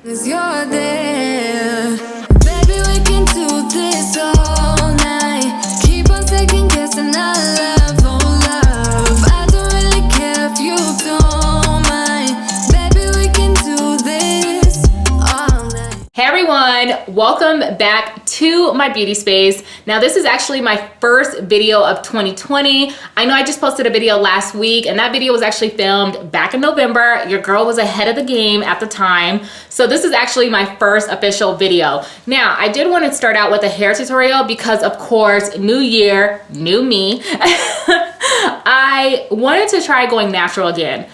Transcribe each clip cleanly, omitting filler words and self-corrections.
'Cause you're there. Baby, we can do this all night. Keep on second guessing our love, oh love. I don't really care if you don't mind. Baby, we can do this all night. Hey everyone, welcome back to my beauty space. Now this is actually my first video of 2020. I know I just posted a video last week and that video was actually filmed back in November. Your girl was ahead of the game at the time. So this is actually my first official video. Now I did want to start out with a hair tutorial because of course, new year, new me. I wanted to try going natural again.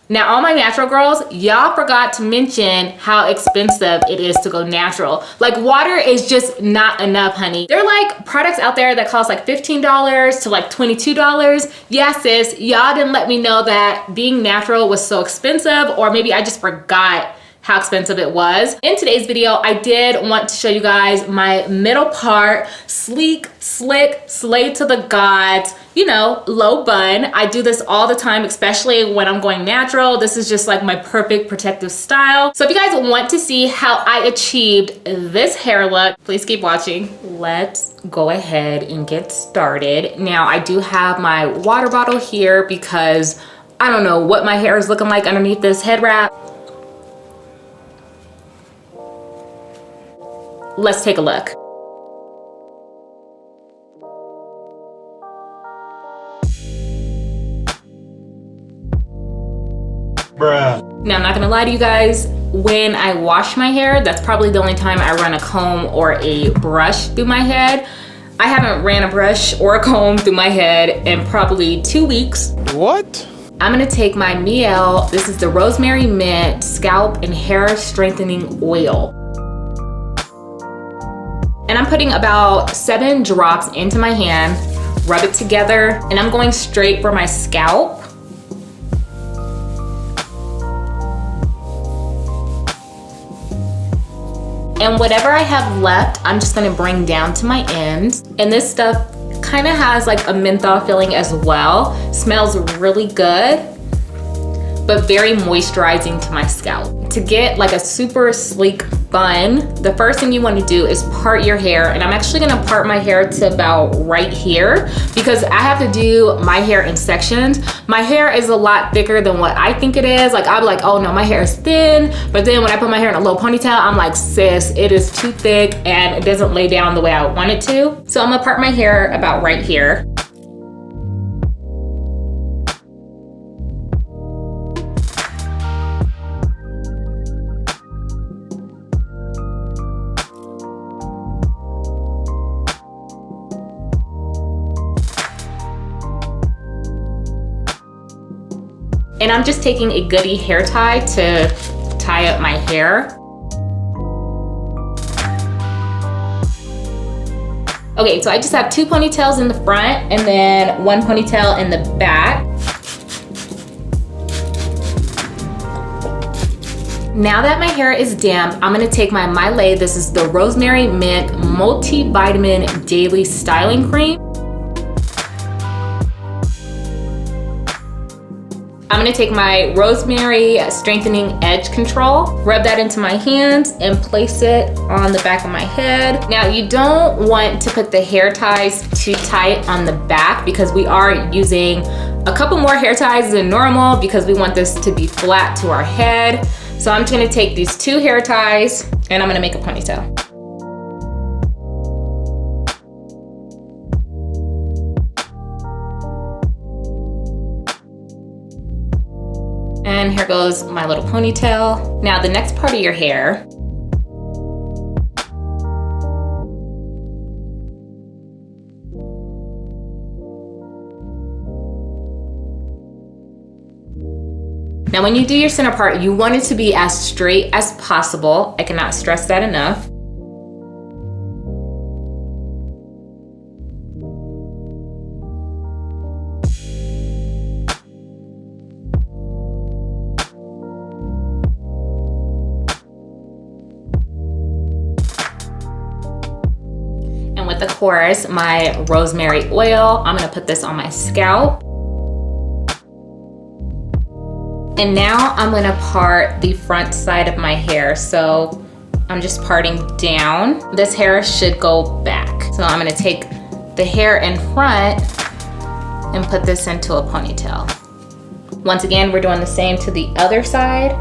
Now, all my natural girls, y'all forgot to mention how expensive it is to go natural. Like water is just not enough, honey. There are like products out there that cost like $15 to like $22. Yeah, sis, y'all didn't let me know that being natural was so expensive, or maybe I just forgot how expensive it was. In today's video, I did want to show you guys my middle part, sleek, slick, slay to the gods, you know, low bun. I do this all the time, especially when I'm going natural. This is just like my perfect protective style. So if you guys want to see how I achieved this hair look, please keep watching. Let's go ahead and get started. Now I do have my water bottle here because I don't know what my hair is looking like underneath this head wrap. Let's take a look. Bruh. Now, I'm not gonna lie to you guys, when I wash my hair, that's probably the only time I run a comb or a brush through my head. I haven't ran a brush or a comb through my head in probably 2 weeks. What? I'm gonna take my Mielle, this is the Rosemary Mint Scalp and Hair Strengthening Oil. And I'm putting about 7 drops into my hand, rub it together, and I'm going straight for my scalp. And whatever I have left, I'm just gonna bring down to my ends. And this stuff kind of has like a menthol feeling as well. Smells really good, but very moisturizing to my scalp. To get like a super sleek bun, the first thing you want to do is part your hair, and I'm actually going to part my hair to about right here because I have to do my hair in sections. My hair is a lot thicker than what I think it is. Like I'm like, oh no, my hair is thin, but then when I put my hair in a low ponytail, I'm like, sis, it is too thick and it doesn't lay down the way I want it to. So I'm gonna part my hair about right here. And I'm just taking a Goody hair tie to tie up my hair. Okay, so I just have 2 ponytails in the front and then 1 ponytail in the back. Now that my hair is damp, I'm gonna take my Mielle, this is the Rosemary Mint Multivitamin Daily Styling Cream. I'm gonna take my Rosemary Strengthening Edge Control, rub that into my hands and place it on the back of my head. Now you don't want to put the hair ties too tight on the back because we are using a couple more hair ties than normal because we want this to be flat to our head. So I'm just gonna take these 2 hair ties and I'm gonna make a ponytail. And here goes my little ponytail. Now the next part of your hair, now when you do your center part, you want it to be as straight as possible. I cannot stress that enough. Of course, my rosemary oil. I'm gonna put this on my scalp. And now I'm gonna part the front side of my hair. So I'm just parting down. This hair should go back. So I'm gonna take the hair in front and put this into a ponytail. Once again, we're doing the same to the other side.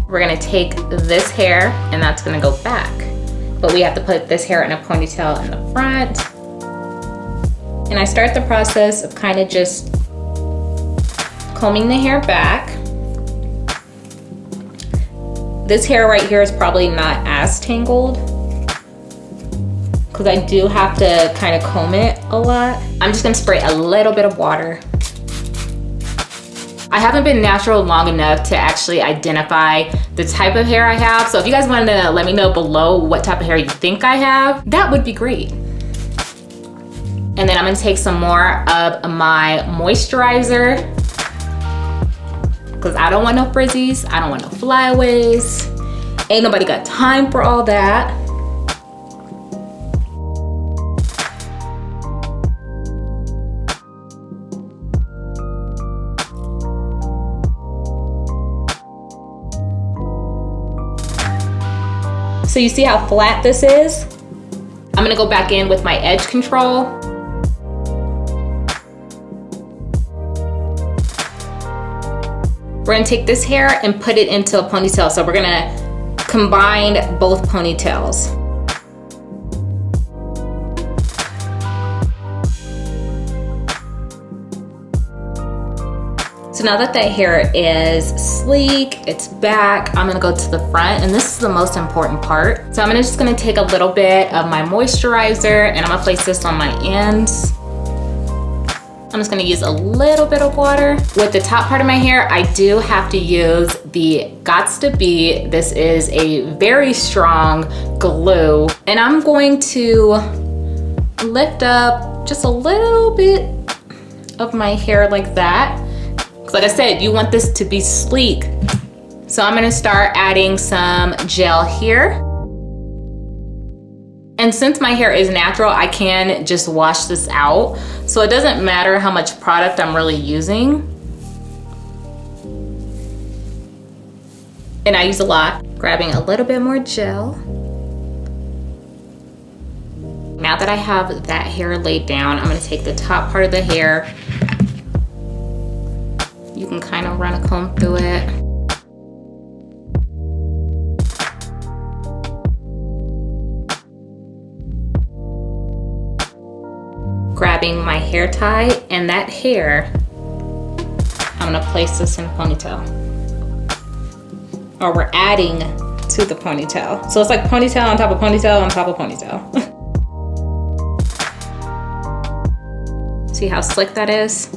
We're gonna take this hair and that's gonna go back. But we have to put this hair in a ponytail in the front. And I start the process of kind of just combing the hair back. This hair right here is probably not as tangled because I do have to kind of comb it a lot. I'm just gonna spray a little bit of water. I haven't been natural long enough to actually identify the type of hair I have. So if you guys want to let me know below what type of hair you think I have, that would be great. And then I'm gonna take some more of my moisturizer because I don't want no frizzies, I don't want no flyaways. Ain't nobody got time for all that. So you see how flat this is? I'm gonna go back in with my edge control. We're gonna take this hair and put it into a ponytail. So we're gonna combine both ponytails. So now that that hair is sleek, it's back, I'm gonna go to the front, and this is the most important part. So I'm just gonna take a little bit of my moisturizer and I'm gonna place this on my ends. I'm just gonna use a little bit of water. With the top part of my hair, I do have to use the Gots to Be. This is a very strong glue. And I'm going to lift up just a little bit of my hair like that. Because like I said, you want this to be sleek. So I'm gonna start adding some gel here. And since my hair is natural, I can just wash this out. So it doesn't matter how much product I'm really using. And I use a lot. Grabbing a little bit more gel. Now that I have that hair laid down, I'm gonna take the top part of the hair. You can kind of run a comb through it. Grabbing my hair tie, and that hair, I'm gonna place this in a ponytail. Or we're adding to the ponytail. So it's like ponytail on top of ponytail on top of ponytail. See how slick that is?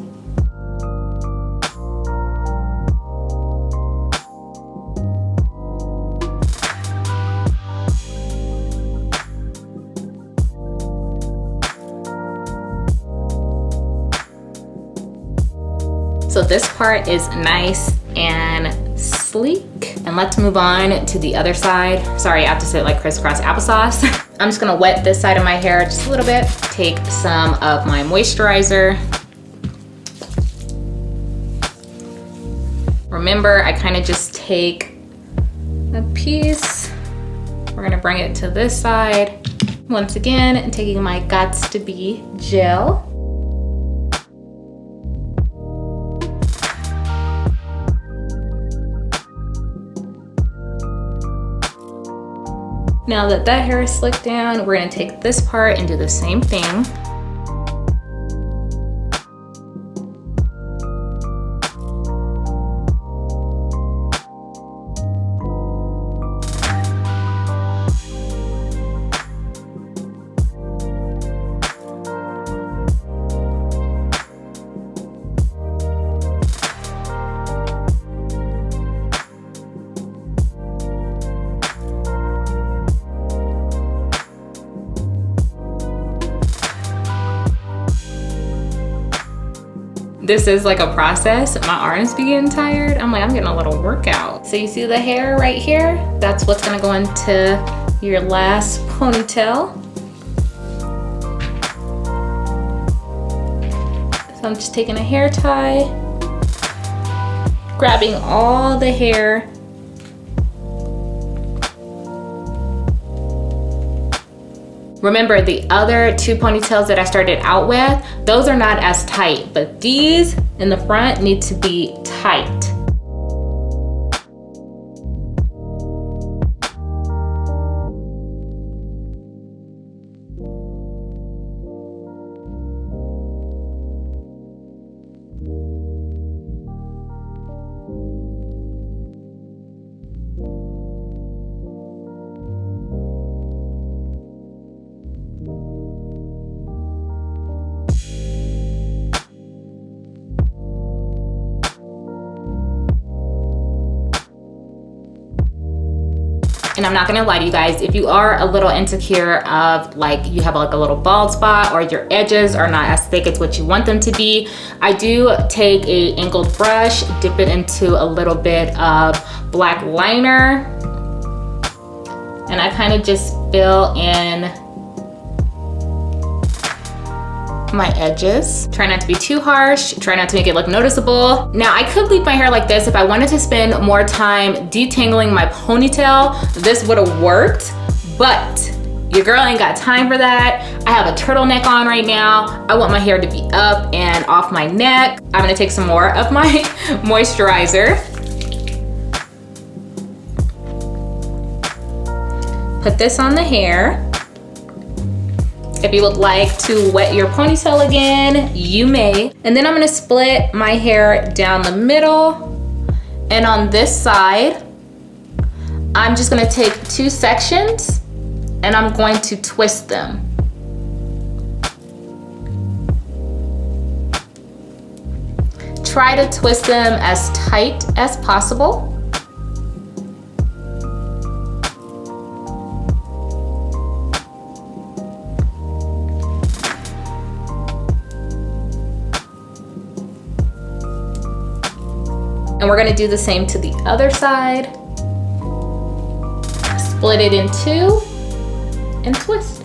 So this part is nice and sleek. And let's move on to the other side. Sorry, I have to say it like crisscross applesauce. I'm just gonna wet this side of my hair just a little bit. Take some of my moisturizer. Remember, I kind of just take a piece. We're gonna bring it to this side. Once again, taking my Gots to Be gel. Now that that hair is slicked down, we're gonna take this part and do the same thing. This is like a process. My arms be getting tired. I'm getting a little workout. So you see the hair right here? That's what's gonna go into your last ponytail. So I'm just taking a hair tie Grabbing all the hair. Remember, the other 2 ponytails that I started out with, those are not as tight, but these in the front need to be tight. And I'm not gonna lie to you guys, if you are a little insecure of like, you have like a little bald spot or your edges are not as thick as what you want them to be, I do take a angled brush, dip it into a little bit of black liner, and I kind of just fill in my edges. Try not to be too harsh, try not to make it look noticeable. Now I could leave my hair like this if I wanted to spend more time detangling my ponytail. This would have worked, but your girl ain't got time for that. I have a turtleneck on right now. I want my hair to be up and off my neck. I'm gonna take some more of my moisturizer. Put this on the hair. If you would like to wet your ponytail again, you may. And then I'm gonna split my hair down the middle. And on this side, I'm just gonna take 2 sections and I'm going to twist them. Try to twist them as tight as possible. And we're gonna do the same to the other side. Split it in 2 and twist.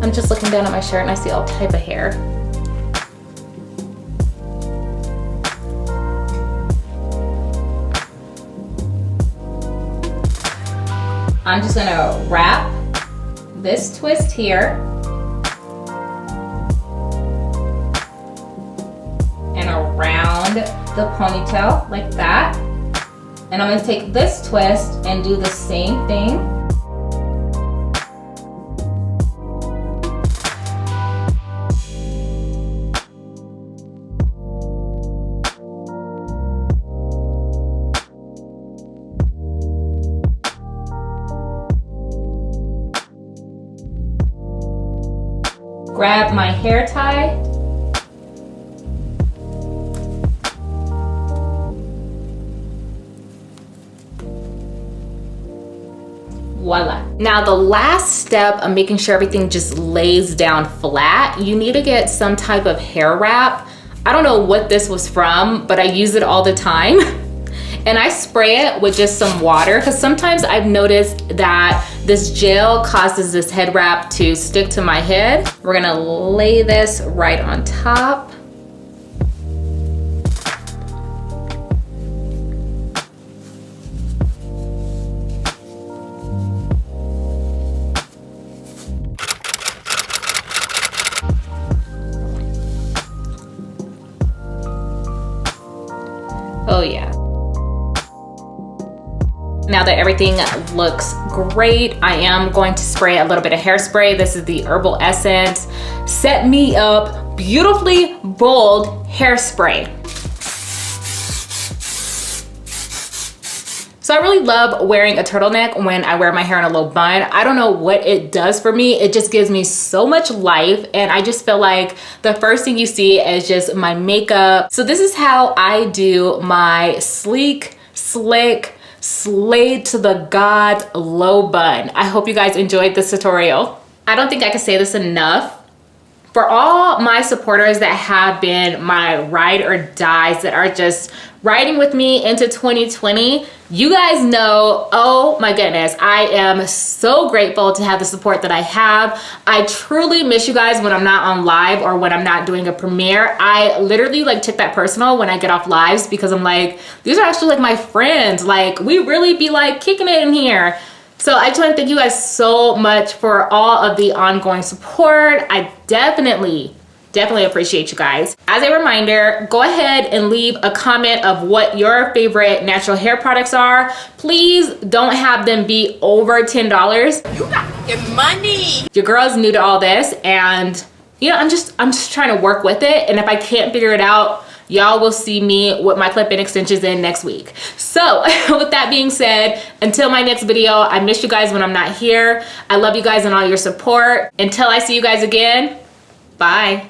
I'm just looking down at my shirt and I see all type of hair. I'm just gonna wrap this twist here and around the ponytail like that. And I'm gonna take this twist and do the same thing. Grab my hair tie. Voila. Now the last step of making sure everything just lays down flat, you need to get some type of hair wrap. I don't know what this was from, but I use it all the time. And I spray it with just some water because sometimes I've noticed that this gel causes this head wrap to stick to my head. We're gonna lay this right on top. Oh yeah. Now that everything looks great, I am going to spray a little bit of hairspray. This is the Herbal Essence Set Me Up Beautifully Bold Hairspray. So I really love wearing a turtleneck when I wear my hair in a low bun. I don't know what it does for me. It just gives me so much life, and I just feel like the first thing you see is just my makeup. So this is how I do my sleek, slick, slayed to the gods low bun. I hope you guys enjoyed this tutorial. I don't think I can say this enough. For all my supporters that have been my ride or dies, that are just riding with me into 2020, you guys know, oh my goodness, I am so grateful to have the support that I have. I truly miss you guys when I'm not on live or when I'm not doing a premiere. I literally like take that personal when I get off lives, because I'm like, these are actually like my friends. Like, we really be like kicking it in here. So I just want to thank you guys so much for all of the ongoing support. I definitely appreciate you guys. As a reminder, go ahead and leave a comment of what your favorite natural hair products are. Please don't have them be over $10. You got your money. Your girl's new to all this, and you know, I'm just trying to work with it. And if I can't figure it out, y'all will see me with my clip-in extensions in next week. So with that being said, until my next video, I miss you guys when I'm not here. I love you guys and all your support. Until I see you guys again, bye.